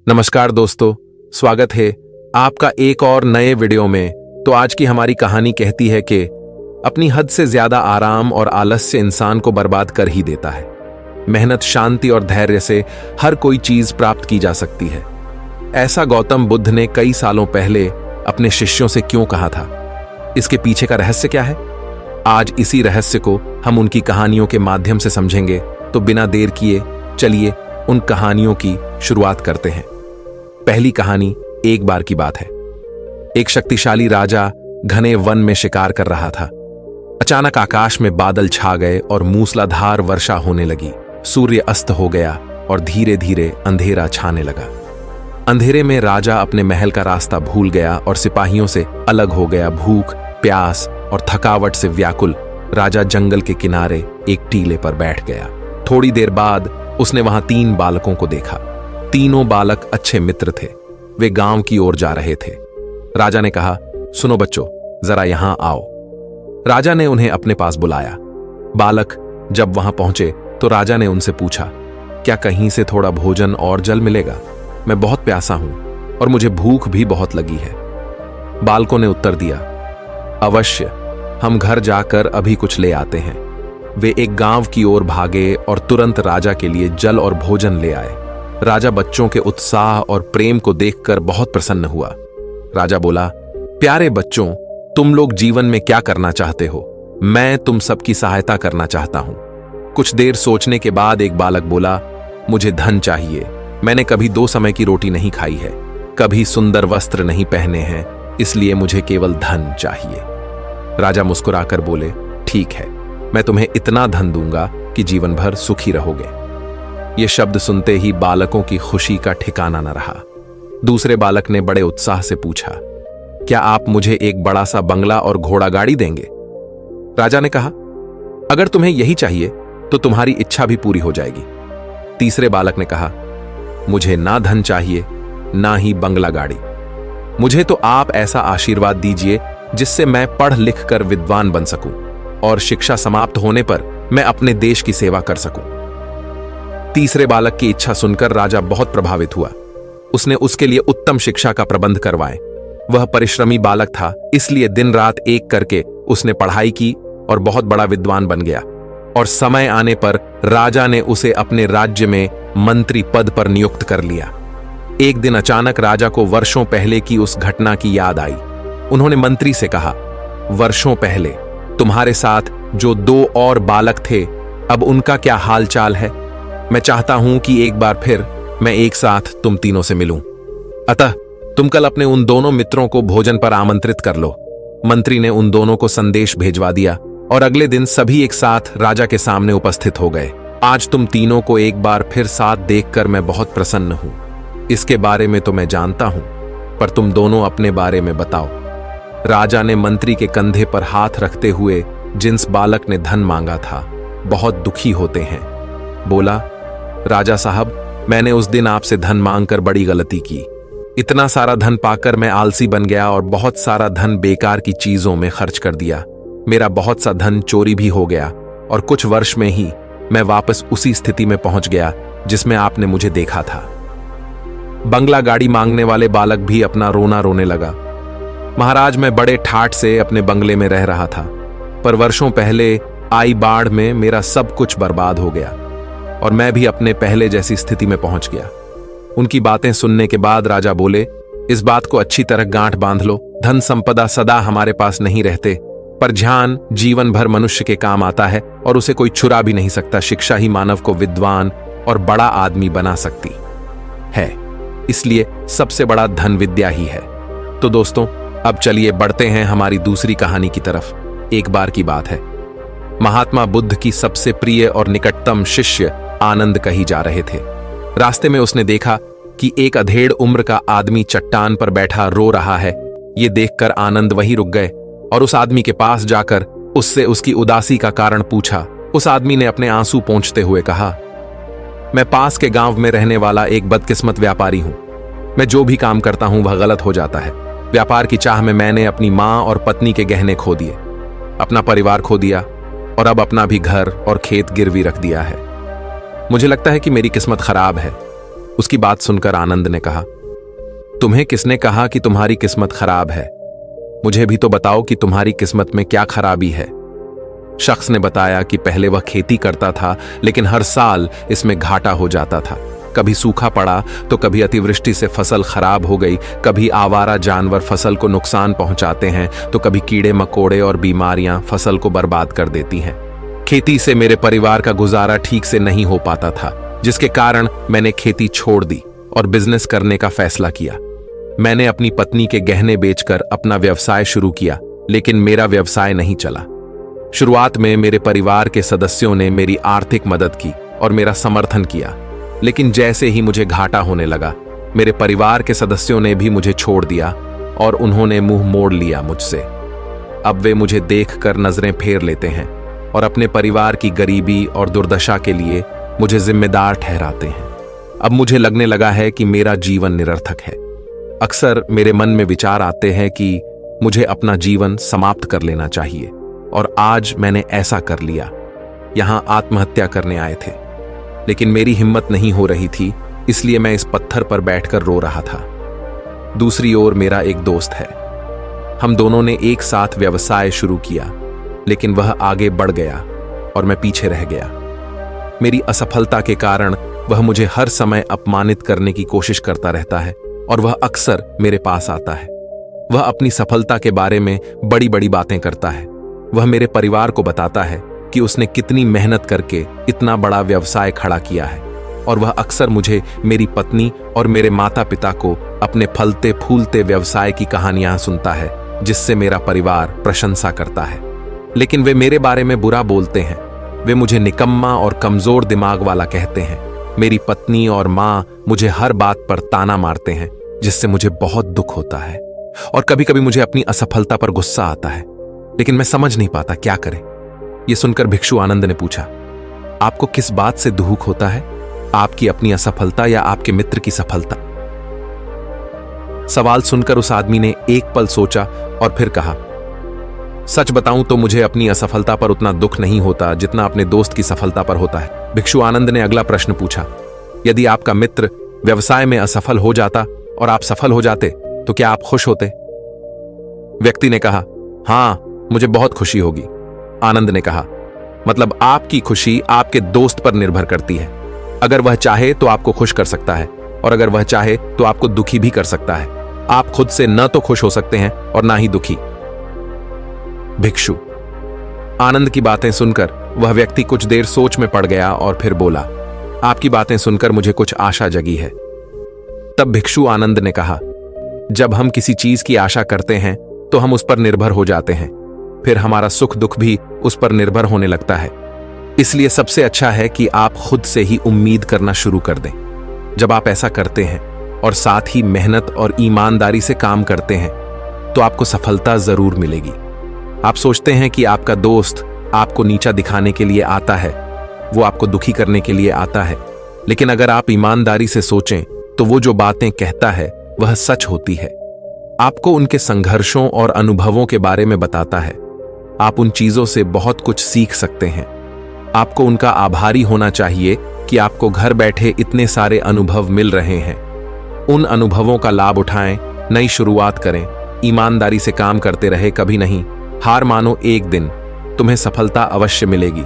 नमस्कार दोस्तों, स्वागत है आपका एक और नए वीडियो में। तो आज की हमारी कहानी कहती है कि अपनी हद से ज्यादा आराम और आलस्य इंसान को बर्बाद कर ही देता है। मेहनत, शांति और धैर्य से हर कोई चीज प्राप्त की जा सकती है। ऐसा गौतम बुद्ध ने कई सालों पहले अपने शिष्यों से क्यों कहा था? इसके पीछे का रहस्य क्या है? आज इसी रहस्य को हम उनकी कहानियों के माध्यम से समझेंगे। तो बिना देर किए चलिए उन कहानियों की शुरुआत करते हैं। पहली कहानी एक बार की बात है। एक शक्तिशाली राजा घने वन में शिकार कर रहा था। अचानक आकाश में बादल छा गए और मूसलाधार वर्षा होने लगी। सूर्य अस्त हो गया और धीरे धीरे अंधेरा छाने लगा। अंधेरे में राजा अपने महल का रास्ता भूल गया और सिपाहियों से अलग हो गया। भूख, प्यास और थकावट से व्याकुल राजा जंगल के किनारे एक टीले पर बैठ गया। थोड़ी देर बाद उसने वहां 3 बालकों को देखा। तीनों बालक अच्छे मित्र थे। वे गांव की ओर जा रहे थे। राजा ने कहा, सुनो बच्चों, जरा यहां आओ। राजा ने उन्हें अपने पास बुलाया। बालक जब वहां पहुंचे तो राजा ने उनसे पूछा, क्या कहीं से थोड़ा भोजन और जल मिलेगा? मैं बहुत प्यासा हूं और मुझे भूख भी बहुत लगी है। बालकों ने उत्तर दिया, अवश्य, हम घर जाकर अभी कुछ ले आते हैं। वे एक गांव की ओर भागे और तुरंत राजा के लिए जल और भोजन ले आए। राजा बच्चों के उत्साह और प्रेम को देखकर बहुत प्रसन्न हुआ। राजा बोला, प्यारे बच्चों, तुम लोग जीवन में क्या करना चाहते हो? मैं तुम सबकी सहायता करना चाहता हूं। कुछ देर सोचने के बाद एक बालक बोला, मुझे धन चाहिए। मैंने कभी 2 समय की रोटी नहीं खाई है, कभी सुंदर वस्त्र नहीं पहने हैं, इसलिए मुझे केवल धन चाहिए। राजा मुस्कुराकर बोले, ठीक है, मैं तुम्हें इतना धन दूंगा कि जीवन भर सुखी रहोगे। ये शब्द सुनते ही बालकों की खुशी का ठिकाना न रहा। दूसरे बालक ने बड़े उत्साह से पूछा, क्या आप मुझे एक बड़ा सा बंगला और घोड़ा गाड़ी देंगे? राजा ने कहा, अगर तुम्हें यही चाहिए तो तुम्हारी इच्छा भी पूरी हो जाएगी। तीसरे बालक ने कहा, मुझे ना धन चाहिए ना ही बंगला गाड़ी। मुझे तो आप ऐसा आशीर्वाद दीजिए जिससे मैं पढ़ लिख कर विद्वान बन सकूं और शिक्षा समाप्त होने पर मैं अपने देश की सेवा कर सकूं। तीसरे बालक की इच्छा सुनकर राजा बहुत प्रभावित हुआ। उसने उसके लिए उत्तम शिक्षा का प्रबंध करवाए। वह परिश्रमी बालक था, इसलिए दिन रात एक करके उसने पढ़ाई की और बहुत बड़ा विद्वान बन गया। और समय आने पर राजा ने उसे अपने राज्य में मंत्री पद पर नियुक्त कर लिया। एक दिन अचानक राजा को वर्षों पहले की उस घटना की याद आई। उन्होंने मंत्री से कहा, वर्षों पहले तुम्हारे साथ जो 2 और बालक थे, अब उनका क्या हाल चाल है? मैं चाहता हूं कि एक बार फिर मैं एक साथ तुम तीनों से मिलूं। अतः तुम कल अपने उन दोनों मित्रों को भोजन पर आमंत्रित कर लो। मंत्री ने उन दोनों को संदेश भेजवा दिया और अगले दिन सभी एक साथ राजा के सामने उपस्थित हो गए। आज तुम तीनों को एक बार फिर साथ देखकर मैं बहुत प्रसन्न हूं। इसके बारे में तो मैं जानता हूं, पर तुम दोनों अपने बारे में बताओ। राजा ने मंत्री के कंधे पर हाथ रखते हुए, जिस बालक ने धन मांगा था, बहुत दुखी होते हैं, बोला, राजा साहब, मैंने उस दिन आपसे धन मांगकर बड़ी गलती की। इतना सारा धन पाकर मैं आलसी बन गया और बहुत सारा धन बेकार की चीजों में खर्च कर दिया। मेरा बहुत सा धन चोरी भी हो गया और कुछ वर्ष में ही मैं वापस उसी स्थिति में पहुंच गया जिसमें आपने मुझे देखा था। बंगला गाड़ी मांगने वाले बालक भी अपना रोना रोने लगा। महाराज, मैं बड़े ठाठ से अपने बंगले में रह रहा था, पर वर्षों पहले आई बाढ़ में मेरा सब कुछ बर्बाद हो गया और मैं भी अपने पहले जैसी स्थिति में पहुंच गया। उनकी बातें सुनने के बाद राजा बोले, इस बात को अच्छी तरह गांठ बांध लो। धन संपदा सदा हमारे पास नहीं रहते, पर ध्यान जीवन भर मनुष्य के काम आता है और उसे कोई चुरा भी नहीं सकता। शिक्षा ही मानव को विद्वान और बड़ा आदमी बना सकती है, इसलिए सबसे बड़ा धन विद्या ही है। तो दोस्तों, अब चलिए बढ़ते हैं हमारी दूसरी कहानी की तरफ। एक बार की बात है, महात्मा बुद्ध की सबसे प्रिय और निकटतम शिष्य आनंद कहीं जा रहे थे। रास्ते में उसने देखा कि एक अधेड़ उम्र का आदमी चट्टान पर बैठा रो रहा है। ये देखकर आनंद वहीं रुक गए और उस आदमी के पास जाकर उससे उसकी उदासी का कारण पूछा। उस आदमी ने अपने आंसू पोंछते हुए कहा, मैं पास के गांव में रहने वाला एक बदकिस्मत व्यापारी हूं। मैं जो भी काम करता हूं वह गलत हो जाता है। व्यापार की चाह में मैंने अपनी मां और पत्नी के गहने खो दिए, अपना परिवार खो दिया और अब अपना भी घर और खेत गिरवी रख दिया है। मुझे लगता है कि मेरी किस्मत खराब है। उसकी बात सुनकर आनंद ने कहा, तुम्हें किसने कहा कि तुम्हारी किस्मत खराब है? मुझे भी तो बताओ कि तुम्हारी किस्मत में क्या खराबी है। शख्स ने बताया कि पहले वह खेती करता था, लेकिन हर साल इसमें घाटा हो जाता था। कभी सूखा पड़ा तो कभी अतिवृष्टि से फसल खराब हो गई, कभी आवारा जानवर फसल को नुकसान पहुंचाते हैं, तो कभी कीड़े मकोड़े और बीमारियां फसल को बर्बाद कर देती हैं। खेती से मेरे परिवार का गुजारा ठीक से नहीं हो पाता था, जिसके कारण मैंने खेती छोड़ दी और बिजनेस करने का फैसला किया। मैंने अपनी पत्नी के गहने बेचकर अपना व्यवसाय शुरू किया, लेकिन मेरा व्यवसाय नहीं चला। शुरुआत में मेरे परिवार के सदस्यों ने मेरी आर्थिक मदद की और मेरा समर्थन किया, लेकिन जैसे ही मुझे घाटा होने लगा, मेरे परिवार के सदस्यों ने भी मुझे छोड़ दिया और उन्होंने मुंह मोड़ लिया मुझसे। अब वे मुझे देखकर नजरें फेर लेते हैं और अपने परिवार की गरीबी और दुर्दशा के लिए मुझे जिम्मेदार ठहराते हैं। अब मुझे लगने लगा है कि मेरा जीवन निरर्थक है। अक्सर मेरे मन में विचार आते हैं कि मुझे अपना जीवन समाप्त कर लेना चाहिए, और आज मैंने ऐसा कर लिया। यहां आत्महत्या करने आए थे, लेकिन मेरी हिम्मत नहीं हो रही थी, इसलिए मैं इस पत्थर पर बैठकर रो रहा था। दूसरी ओर मेरा एक दोस्त है। हम दोनों ने एक साथ व्यवसाय शुरू किया, लेकिन वह आगे बढ़ गया और मैं पीछे रह गया। मेरी असफलता के कारण वह मुझे हर समय अपमानित करने की कोशिश करता रहता है और वह अक्सर मेरे पास आता है। वह अपनी सफलता के बारे में बड़ी बड़ी बातें करता है। वह मेरे परिवार को बताता है कि उसने कितनी मेहनत करके इतना बड़ा व्यवसाय खड़ा किया है, और वह अक्सर मुझे, मेरी पत्नी और मेरे माता पिता को अपने फलते फूलते व्यवसाय की कहानियां सुनता है, जिससे मेरा परिवार प्रशंसा करता है। लेकिन वे मेरे बारे में बुरा बोलते हैं। वे मुझे निकम्मा और कमजोर दिमाग वाला कहते हैं। मेरी पत्नी और माँ मुझे हर बात पर ताना मारते हैं, जिससे मुझे बहुत दुख होता है, और कभी कभी मुझे अपनी असफलता पर गुस्सा आता है, लेकिन मैं समझ नहीं पाता क्या करें। यह सुनकर भिक्षु आनंद ने पूछा, आपको किस बात से दुख होता है? आपकी अपनी असफलता या आपके मित्र की सफलता? सवाल सुनकर उस आदमी ने एक पल सोचा और फिर कहा, सच बताऊं तो मुझे अपनी असफलता पर उतना दुख नहीं होता जितना अपने दोस्त की सफलता पर होता है। भिक्षु आनंद ने अगला प्रश्न पूछा, यदि आपका मित्र व्यवसाय में असफल हो जाता और आप सफल हो जाते तो क्या आप खुश होते? व्यक्ति ने कहा, हां, मुझे बहुत खुशी होगी। आनंद ने कहा, मतलब आपकी खुशी आपके दोस्त पर निर्भर करती है। अगर वह चाहे तो आपको खुश कर सकता है, और अगर वह चाहे तो आपको दुखी भी कर सकता है। आप खुद से न तो खुश हो सकते हैं और ना ही दुखी। भिक्षु। आनंद की बातें सुनकर वह व्यक्ति कुछ देर सोच में पड़ गया और फिर बोला, आपकी बातें सुनकर मुझे कुछ आशा जगी है। तब भिक्षु आनंद ने कहा, जब हम किसी चीज की आशा करते हैं तो हम उस पर निर्भर हो जाते हैं, फिर हमारा सुख दुख भी उस पर निर्भर होने लगता है। इसलिए सबसे अच्छा है कि आप खुद से ही उम्मीद करना शुरू कर दें। जब आप ऐसा करते हैं और साथ ही मेहनत और ईमानदारी से काम करते हैं तो आपको सफलता जरूर मिलेगी। आप सोचते हैं कि आपका दोस्त आपको नीचा दिखाने के लिए आता है, वो आपको दुखी करने के लिए आता है, लेकिन अगर आप ईमानदारी से सोचें तो वो जो बातें कहता है वह सच होती है। आपको उनके संघर्षों और अनुभवों के बारे में बताता है। आप उन चीजों से बहुत कुछ सीख सकते हैं। आपको उनका आभारी होना चाहिए कि आपको घर बैठे इतने सारे अनुभव मिल रहे हैं। उन अनुभवों का लाभ उठाएं, नई शुरुआत करें, ईमानदारी से काम करते रहे, कभी नहीं हार मानो। एक दिन तुम्हें सफलता अवश्य मिलेगी।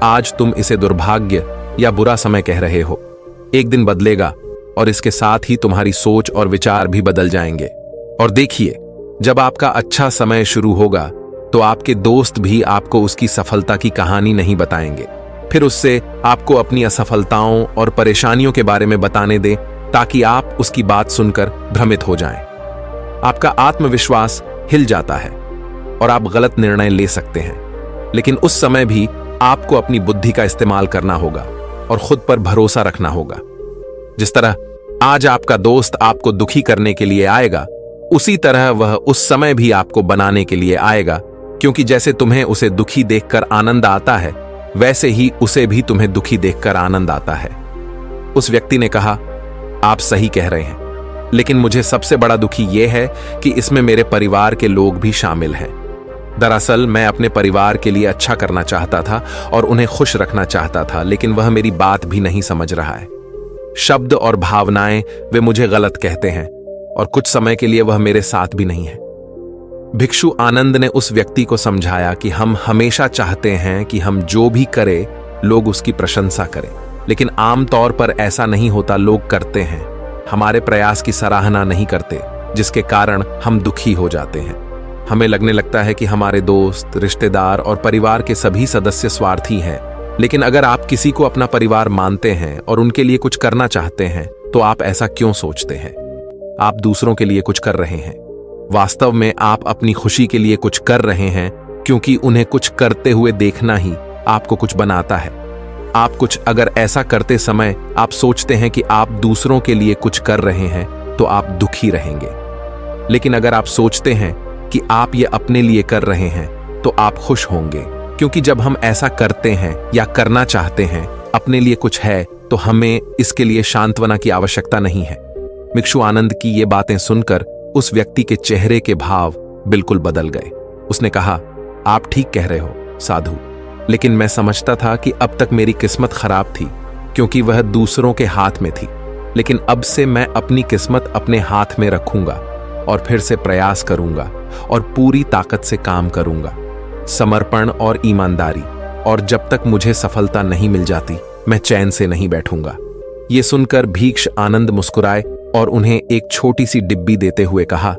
आज तुम इसे दुर्भाग्य या बुरा समय कह रहे हो, एक दिन बदलेगा और इसके साथ ही तुम्हारी सोच और विचार भी बदल जाएंगे। और देखिए, जब आपका अच्छा समय शुरू होगा तो आपके दोस्त भी आपको उसकी सफलता की कहानी नहीं बताएंगे। फिर उससे आपको अपनी असफलताओं और परेशानियों के बारे में बताने दें, ताकि आप उसकी बात सुनकर भ्रमित हो जाएं। आपका आत्मविश्वास हिल जाता है और आप गलत निर्णय ले सकते हैं, लेकिन उस समय भी आपको अपनी बुद्धि का इस्तेमाल करना होगा और खुद पर भरोसा रखना होगा। जिस तरह आज आपका दोस्त आपको दुखी करने के लिए आएगा, उसी तरह वह उस समय भी आपको बनाने के लिए आएगा, क्योंकि जैसे तुम्हें उसे दुखी देखकर आनंद आता है, वैसे ही उसे भी तुम्हें दुखी देखकर आनंद आता है। उस व्यक्ति ने कहा, आप सही कह रहे हैं, लेकिन मुझे सबसे बड़ा दुखी यह है कि इसमें मेरे परिवार के लोग भी शामिल हैं। दरअसल मैं अपने परिवार के लिए अच्छा करना चाहता था और उन्हें खुश रखना चाहता था, लेकिन वह मेरी बात भी नहीं समझ रहा है। शब्द और भावनाएं वे मुझे गलत कहते हैं और कुछ समय के लिए वह मेरे साथ भी नहीं है। भिक्षु आनंद ने उस व्यक्ति को समझाया कि हम हमेशा चाहते हैं कि हम जो भी करें लोग उसकी प्रशंसा करें, लेकिन आमतौर पर ऐसा नहीं होता। लोग करते हैं, हमारे प्रयास की सराहना नहीं करते, जिसके कारण हम दुखी हो जाते हैं। हमें लगने लगता है कि हमारे दोस्त, रिश्तेदार और परिवार के सभी सदस्य स्वार्थी हैं। लेकिन अगर आप किसी को अपना परिवार मानते हैं और उनके लिए कुछ करना चाहते हैं तो आप ऐसा क्यों सोचते हैं? आप दूसरों के लिए कुछ कर रहे हैं। वास्तव में आप अपनी खुशी के लिए कुछ कर रहे हैं, क्योंकि उन्हें कुछ करते हुए देखना ही आपको कुछ बनाता है। आप कुछ अगर ऐसा करते समय आप सोचते हैं कि आप दूसरों के लिए कुछ कर रहे हैं तो आप दुखी रहेंगे। लेकिन अगर आप सोचते हैं कि आप ये अपने लिए कर रहे हैं तो आप खुश होंगे, क्योंकि जब हम ऐसा करते हैं या करना चाहते हैं अपने लिए कुछ है तो हमें इसके लिए सांत्वना की आवश्यकता नहीं है। भिक्षु आनंद की ये बातें सुनकर उस व्यक्ति के चेहरे के भाव बिल्कुल बदल गए। उसने कहा, आप ठीक कह रहे हो साधु, लेकिन मैं समझता था कि अब तक मेरी किस्मत खराब थी क्योंकि वह दूसरों के हाथ में थी। लेकिन अब से मैं अपनी किस्मत अपने हाथ में रखूंगा और फिर से प्रयास करूंगा और पूरी ताकत से काम करूंगा, समर्पण और ईमानदारी। और जब तक मुझे सफलता नहीं मिल जाती मैं चैन से नहीं बैठूंगा। ये सुनकर भिक्षु आनंद मुस्कुराए और उन्हें एक छोटी सी डिब्बी देते हुए कहा,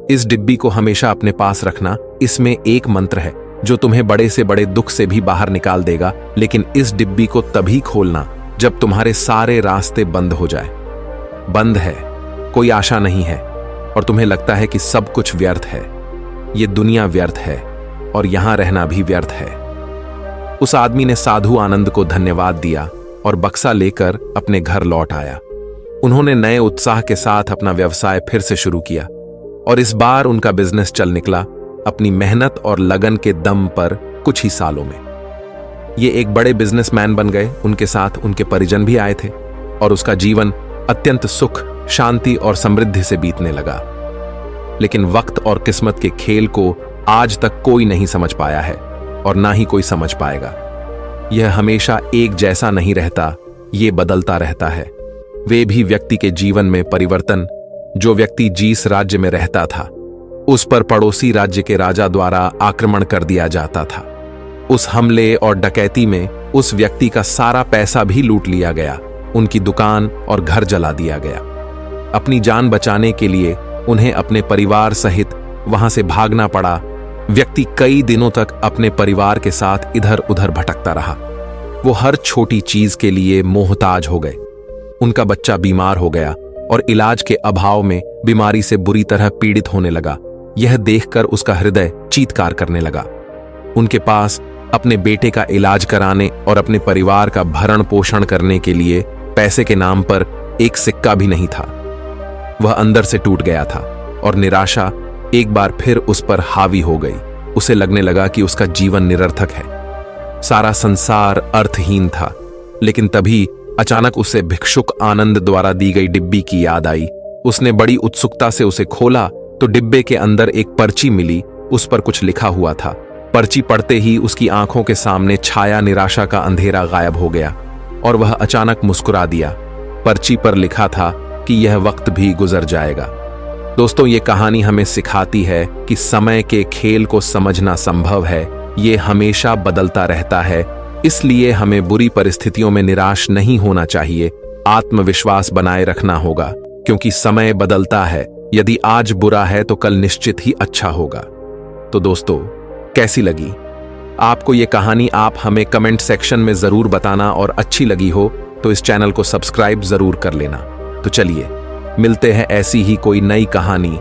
इस डिब्बी को हमेशा अपने पास रखना। इसमें एक मंत्र है जो तुम्हें बड़े से बड़े दुख से भी बाहर निकाल देगा, लेकिन इस डिब्बी को तभी खोलना जब तुम्हारे सारे रास्ते बंद हो जाए। बंद है, कोई आशा नहीं है और तुम्हें लगता है कि सब कुछ व्यर्थ है, ये दुनिया व्यर्थ है और यहां रहना भी व्यर्थ है। उस आदमी ने साधु आनंद को धन्यवाद दिया और बक्सा लेकर अपने घर लौट आया। उन्होंने नए उत्साह के साथ अपना व्यवसाय फिर से शुरू किया और इस बार उनका बिजनेस चल निकला, अपनी मेहनत और लगन के दम पर कुछ ही सालों में। ये एक बड़े बिजनेसमैन बन गए। उनके साथ उनके परिजन भी आए थे और उसका जीवन अत्यंत सुख, शांति और समृद्धि से बीतने लगा। लेकिन वक्त और किस्मत के खेल को आज तक कोई नहीं समझ पाया है और ना ही कोई समझ पाएगा। यह हमेशा एक जैसा नहीं रहता, ये बदलता रहता है। वे भी व्यक्ति के जीवन में परिवर्तन। जो व्यक्ति जिस राज्य में रहता था उस पर पड़ोसी राज्य के राजा द्वारा आक्रमण कर दिया जाता था। उस हमले और डकैती में उस व्यक्ति का सारा पैसा भी लूट लिया गया, उनकी दुकान और घर जला दिया गया। अपनी जान बचाने के लिए उन्हें अपने परिवार सहित वहां से भागना पड़ा। व्यक्ति कई दिनों तक अपने परिवार के साथ इधर उधर भटकता रहा। वो हर छोटी चीज के लिए मोहताज हो गए। उनका बच्चा बीमार हो गया और इलाज के अभाव में बीमारी से बुरी तरह पीड़ित होने लगा। यह देखकर उसका हृदय चीत्कार करने लगा। उनके पास अपने बेटे का इलाज कराने और अपने परिवार का भरण पोषण करने के लिए पैसे के नाम पर एक सिक्का भी नहीं था। वह अंदर से टूट गया था और निराशा एक बार फिर उस पर हावी हो गई। उसे लगने लगा कि उसका जीवन निरर्थक है, सारा संसार अर्थहीन था। लेकिन तभी अचानक उसे भिक्षुक आनंद द्वारा दी गई डिब्बी की याद आई। उसने बड़ी उत्सुकता से उसे खोला तो डिब्बे के अंदर एक पर्ची मिली। उस पर कुछ लिखा हुआ था। पर्ची पढ़ते ही उसकी आंखों के सामने छाया निराशा का अंधेरा गायब हो गया और वह अचानक मुस्कुरा दिया। पर्ची पर लिखा था कि यह वक्त भी गुजर जाएगा। दोस्तों, ये कहानी हमें सिखाती है कि समय के खेल को समझना संभव है। ये हमेशा बदलता रहता है, इसलिए हमें बुरी परिस्थितियों में निराश नहीं होना चाहिए। आत्मविश्वास बनाए रखना होगा, क्योंकि समय बदलता है। यदि आज बुरा है तो कल निश्चित ही अच्छा होगा। तो दोस्तों, कैसी लगी आपको ये कहानी? आप हमें कमेंट सेक्शन में जरूर बताना और अच्छी लगी हो तो इस चैनल को सब्सक्राइब जरूर कर लेना। तो चलिए मिलते हैं ऐसी ही कोई नई कहानी।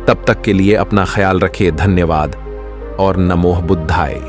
तब तक के लिए अपना ख्याल रखिए। धन्यवाद और नमो बुद्धाय।